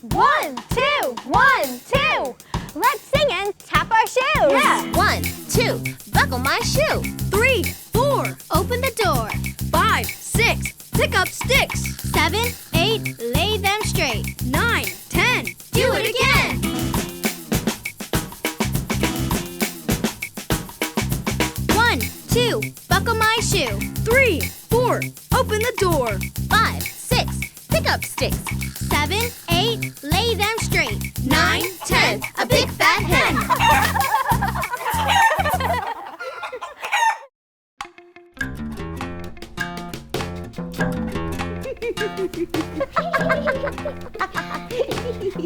1, 2, 1, 2. Let's sing and tap our shoes. Yeah. 1, 2, buckle my shoe. 3, 4, Open the door. 5, 6, pick up sticks. 7, 8, lay them straight. 9, 10, Do it again. 1, 2, buckle my shoe. 3, 4, open the door. 5, 6, pick up sticks. 7, 8, lay them straight. 9, 10, a big fat hen.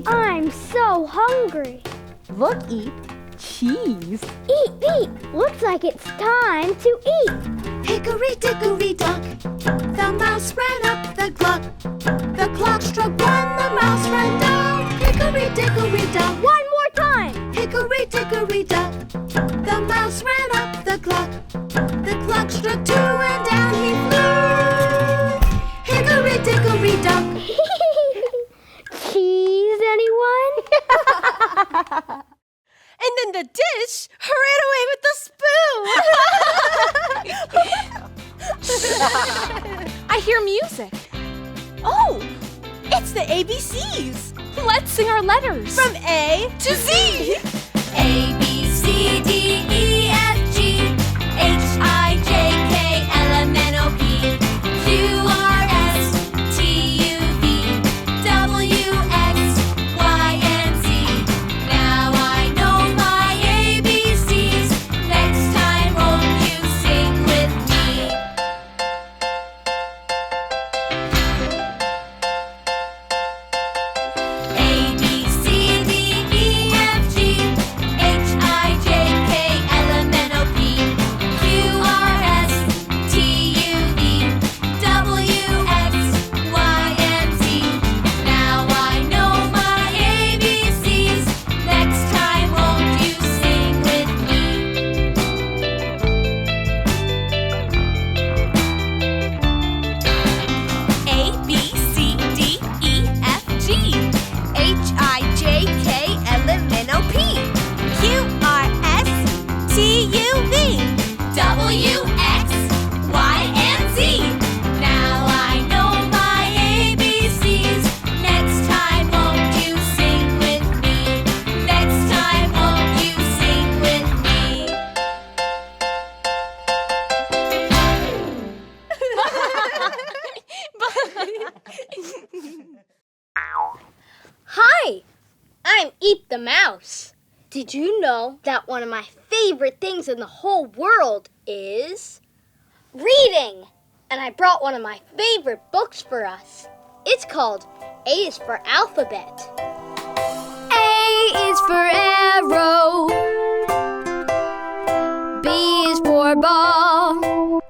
I'm so hungry. Look, Eep. Cheese. Eat, eat. Looks like it's time to eat. Hickory dickory dock, the mouse ran up the clock. The clock struck 1, the mouse ran down. Hickory dickory dock, One more time. hickory dickory dock, the mouse ran up the clock. The clock struck 2 and down he flew. Hickory dickory dock. Cheese, anyone? And then the dish ran away with the spoon. I hear music. Oh, it's the ABCs. Let's sing our letters. From A to Z. A, B, C, D, E, F, G, H, I, J, K, L, M, N, O, P, Q, R, S, T, U, V, W, X, Y, and Z. Now I know my ABCs. Next time won't you sing with me? A, B, C, D, E, F, G, H, I, J, K, L, M, N, O, P, Q, R, S, T, U, V, W, X, Y, and Z. Now I know my ABCs. Next time won't you sing with me? A, B, C, D, E, F, G, H, I, J, K, L, M, N, O, P, Q, R, S, T, U, V, W, X, Y, and Z. Now I know my ABCs. Next time won't you sing with me? Next time won't you sing with me? Hi, I'm Eep the Mouse. Did you know that one of my favorite things in the whole world is reading? And I brought one of my favorite books for us. It's called A is for Alphabet. A is for arrow. B is for ball.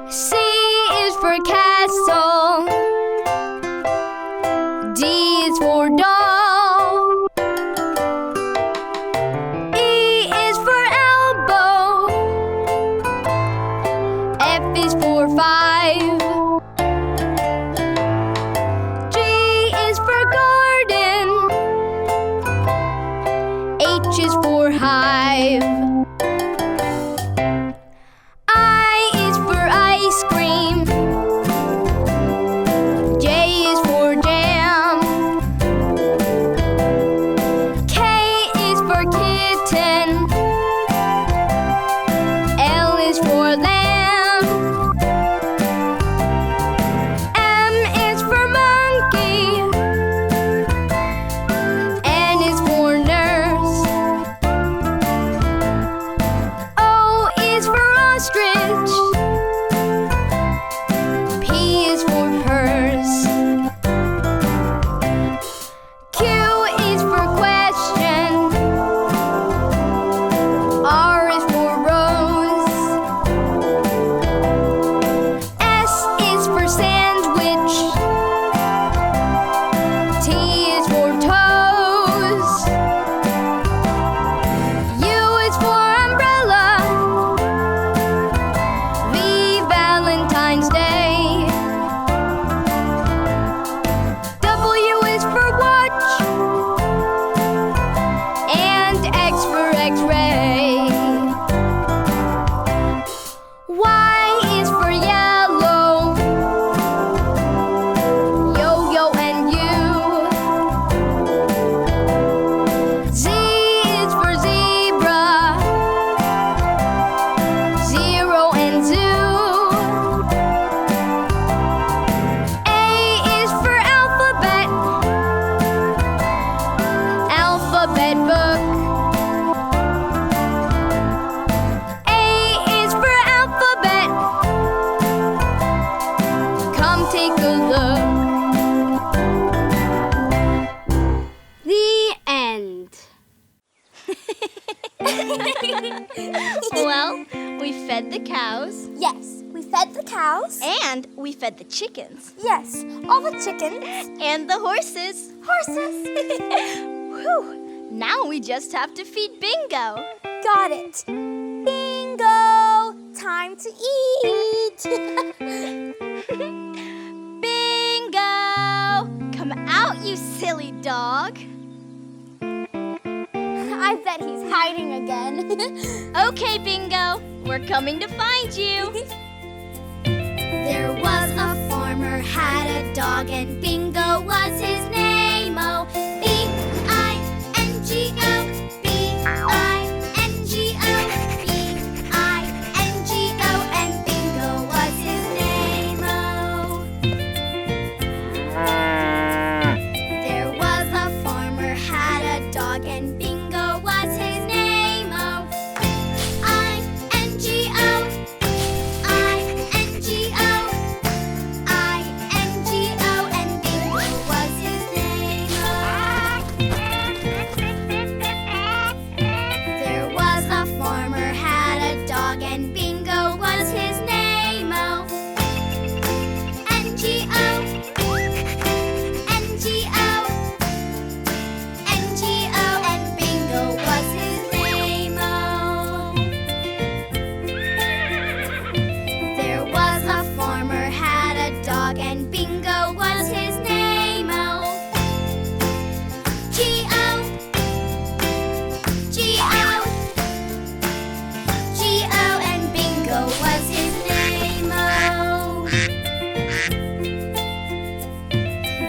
C is for castle. D is for doll. E is for elbow. F is for 5. G is for garden. H is for hive. I is for ice cream. take a look. The end. Well, we fed the cows. Yes, we fed the cows. And we fed the chickens. Yes, all the chickens. And the horses. Horses. Whew. Now we just have to feed Bingo. Got it. Bingo! Time to eat. Bingo! Come out, you silly dog. I bet he's hiding again. Okay, Bingo. We're coming to find you. There was a farmer, had a dog, and Bingo was his name. Oh, B-I-N-G-O, B-I-N-G-O, B-I-N-G-O, and Bingo was his name. Oh. There was a farmer, had a dog, and Bingo was his name. Oh, I-N-G-O, I-N-G-O, I-N-G-O, and Bingo was his name. Oh. There was a farmer, had a dog, and Bingo was his name. Oh, N-G-O, N-G-O, N-G-O, and Bingo was his name. Oh. There was a farmer, had a dog, and Bingo was his name. Oh, G-O, G-O, G-O, and Bingo was his name. Oh.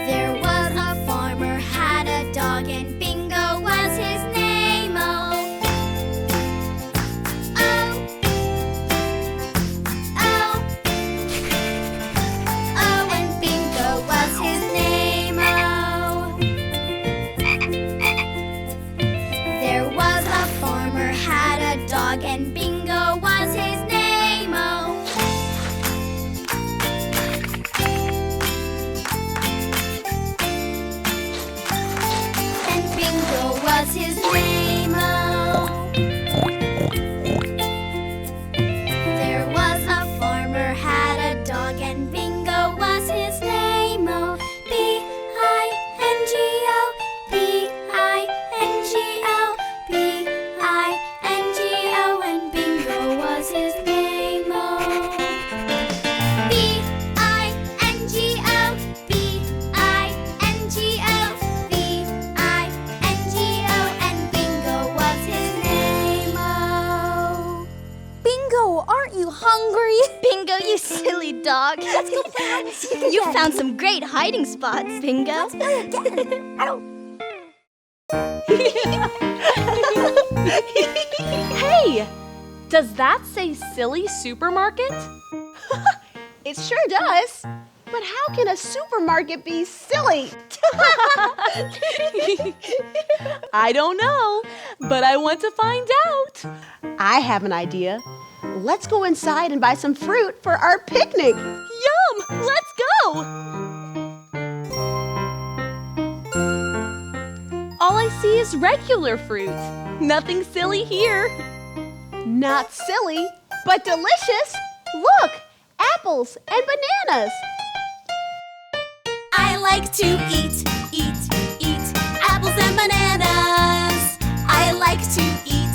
There was a farmer, had a dog, and Bingo was his name. Oh, oh, oh, oh, and Bingo was his name. Oh. There was a farmer, had a dog, and Bingo was his name. Oh. And Bingo was his name. Oh. There was a farmer, had a dog, and Bingo was his name. Oh, B-I-N-G-O, B-I-N-G-O, B-I-N-G-O, and Bingo was his name. Oh, B-I-N-G-O, B-I-N-G-O, B-I-N-G-O, and Bingo was his name. Oh. Bingo, aren't you hungry? Bingo, you silly dog. Let's go play hide and seek again. You found some great hiding spots, Bingo. Let's play again. I don't. Hey! Does that say silly supermarket? It sure does. But how can a supermarket be silly? I don't know, but I want to find out. I have an idea. Let's go inside and buy some fruit for our picnic. Yum! Let's go! All I see is regular fruit. Nothing silly here. Not silly, but delicious. Look, apples and bananas. I like to eat apples and bananas. I like to eat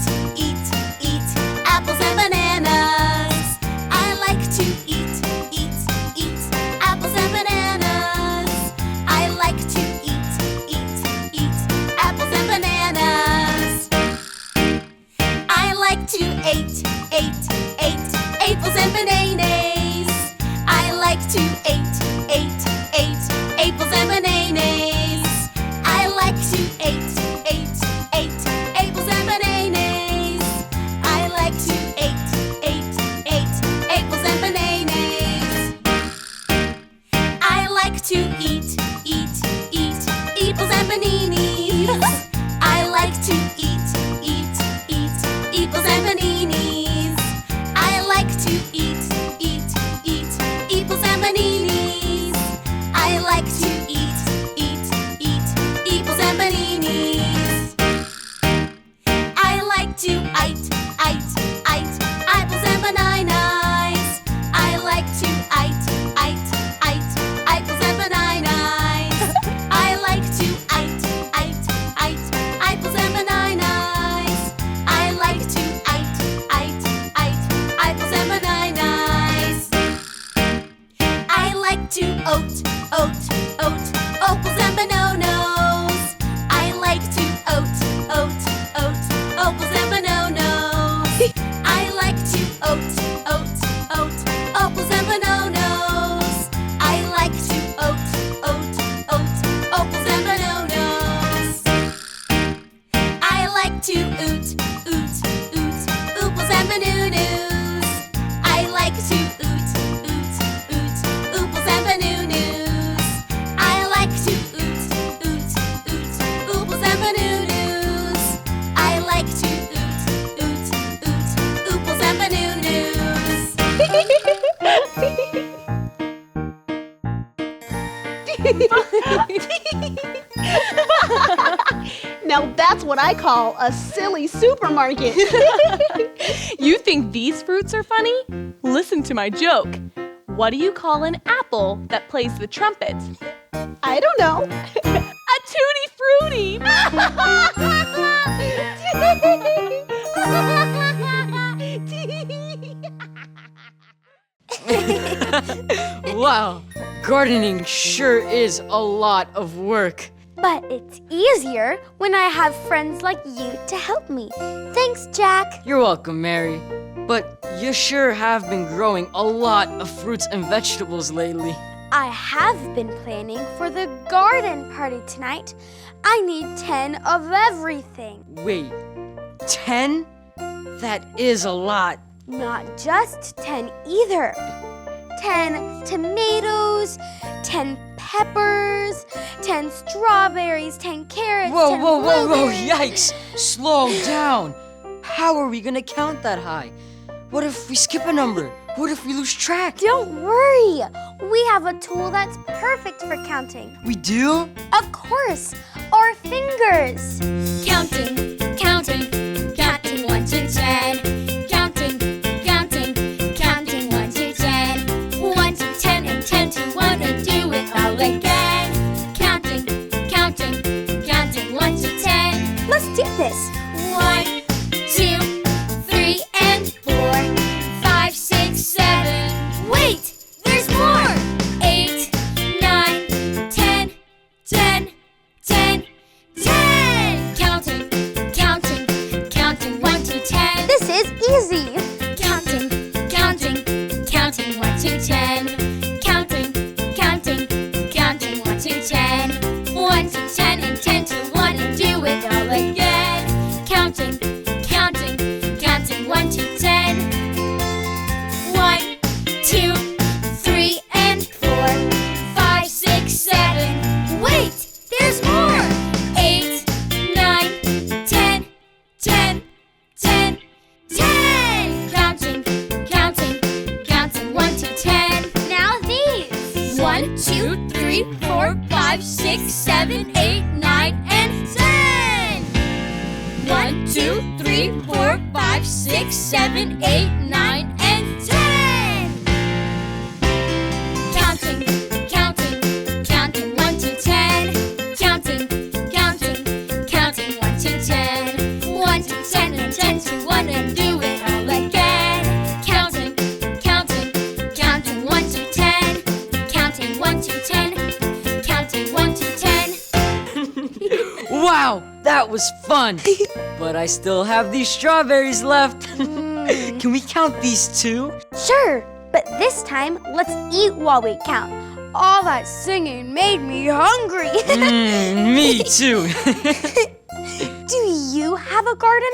apples and bananas. I like to eat apples and bananas. I like to eat apples and bananas. I like to eat apples and bananas. I like to eat apples and bananas. I like to eat apples and bananas. I like to eat apples and bananas. I like to eat apples and bananas. I like to eat apples and bananas. I like to eat apples and bananas. to oat, oat, oat, opals and bananas. I like to oat, oat, oat, opals and bananas. I like to oat, oat, oat, opals and bananas. I like to oat, oat, oat, opals and bananas. I like to oot, oot, oot, ooples and bananas. I like to oot, oot, oot, ooples and bananas. I like to oot, oot, oot, ooples and bananas. I like to oot, oot, oot, ooples and Now that's what I call a silly supermarket. You think these fruits are funny? Listen to my joke. What do you call an apple that plays the trumpet? I don't know. A tutti frutti! Wow, gardening sure is a lot of work. But it's easier when I have friends like you to help me. Thanks, Jack. You're welcome, Mary. But you sure have been growing a lot of fruits and vegetables lately. I have been planning for the garden party tonight. I need 10 of everything. Wait, 10? That is a lot. Not just 10 either. 10 tomatoes, 10 peppers, 10 strawberries, 10 carrots, Whoa, 10 whoa, whoa, whoa, blueberries. yikes! Slow down. How are we gonna count that high? What if we skip a number? What if we lose track? Don't worry. We have a tool that's perfect for counting. We do? Of course, our fingers. Counting, counting, counting 1 to 10. Counting, counting, counting 1 to 10. 1 to 10 and 10 to 1 and do it all again. Counting, counting, counting 1 to 10. Let's do this. 1, 2, 3, and 4, 5, 6, 7. Wait, there's more. 8, 9, 10, 10, 10, 10. Counting, counting, counting 1 to 10. This is easy. Counting, counting, counting 1 to 10. Counting, counting, counting 1 to 10. 1 to 10 and 10 to 1 and do it all again. Counting, counting, counting 1 to 10. 1, 2, 3, and 4, 5, 6, 7. Wait, there's more. 8, 9, 10, 10, 10, 10. Counting, counting, counting 1 to 10. Now these. 1, 2, 3, 4, 5, 6, 7, 8, 9, and 10. 1, 2, 3, 4, 5, 6, 7, 8, 9, and 10. Counting, counting, counting 1 to 10. Counting, counting, counting 1 to 10. 1 to 10 and 10 to 1 and do it all again. Counting, counting, counting 1 to 10. Counting 1 to 10. Counting 1 to 10. Wow, that was fun. But I still have these strawberries left. Can we count these too? Sure, but this time let's eat while we count. All that singing made me hungry. Me too. Do you have a garden?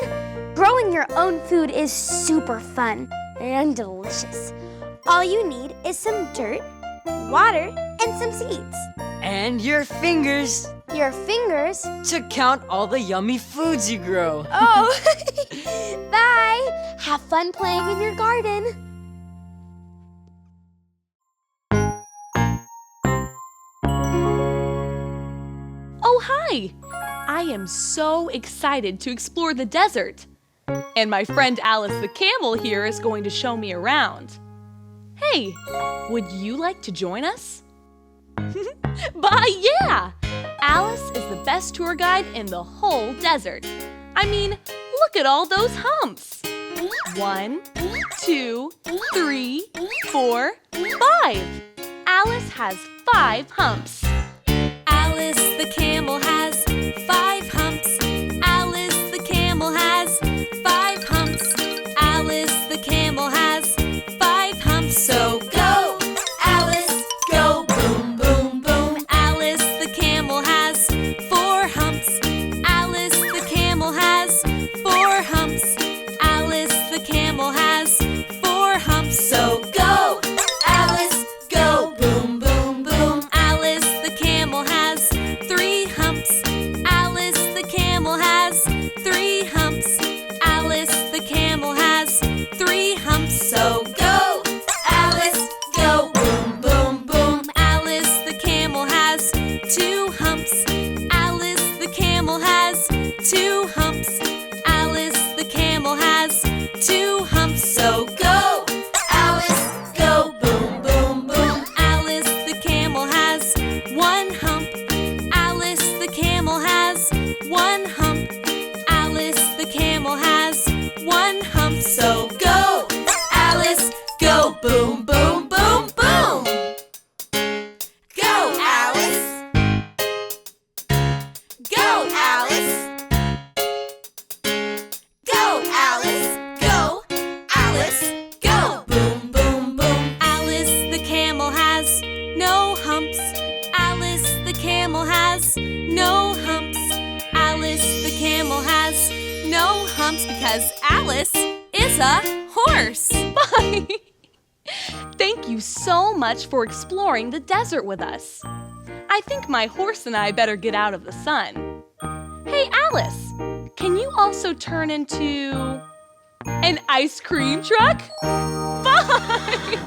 Growing your own food is super fun and delicious. All you need is some dirt, water, and some seeds. And your fingers Your fingers. to count all the yummy foods you grow. Oh, bye. Have fun playing in your garden. Oh, hi! I am so excited to explore the desert. And my friend Alice the camel here is going to show me around. Hey, would you like to join us? Yeah! Alice is the best tour guide in the whole desert. I mean, look at all those humps. 1, 2, 3, 4, 5. Alice has 5 humps. Alice the camel has 5 humps. Alice the camel has 5 humps. Alice the camel has 5 humps. So go, Alice, go, boom, boom, boom. Alice the camel has 4 humps. Alice the camel has 4 humps. Alice the camel has 4 humps. So go, Alice, go, boom, boom, boom. Alice the camel has 3 humps. Alice the camel has 3 humps. Alice the camel has 3 humps. So go, Alice, go, boom, boom, boom. Alice the camel has 2 humps. Alice the camel has 2 humps. Alice the camel has 2 humps. So go, Alice, go, boom, boom, boom. Alice the camel has 1 hump. Alice the camel has 1 hump. Alice the camel has 1 hump. So go, Alice, go, boom, boom, boom, boom. Go, Alice. Go, Alice. Go, Alice. Go, Alice. Go, boom, boom, boom. Alice the camel has no humps. Alice the camel has no humps. Alice the camel has no humps because Alice is a horse. Bye! Thank you so much for exploring the desert with us. I think my horse and I better get out of the sun. Hey, Alice, can you also turn into an ice cream truck? Bye!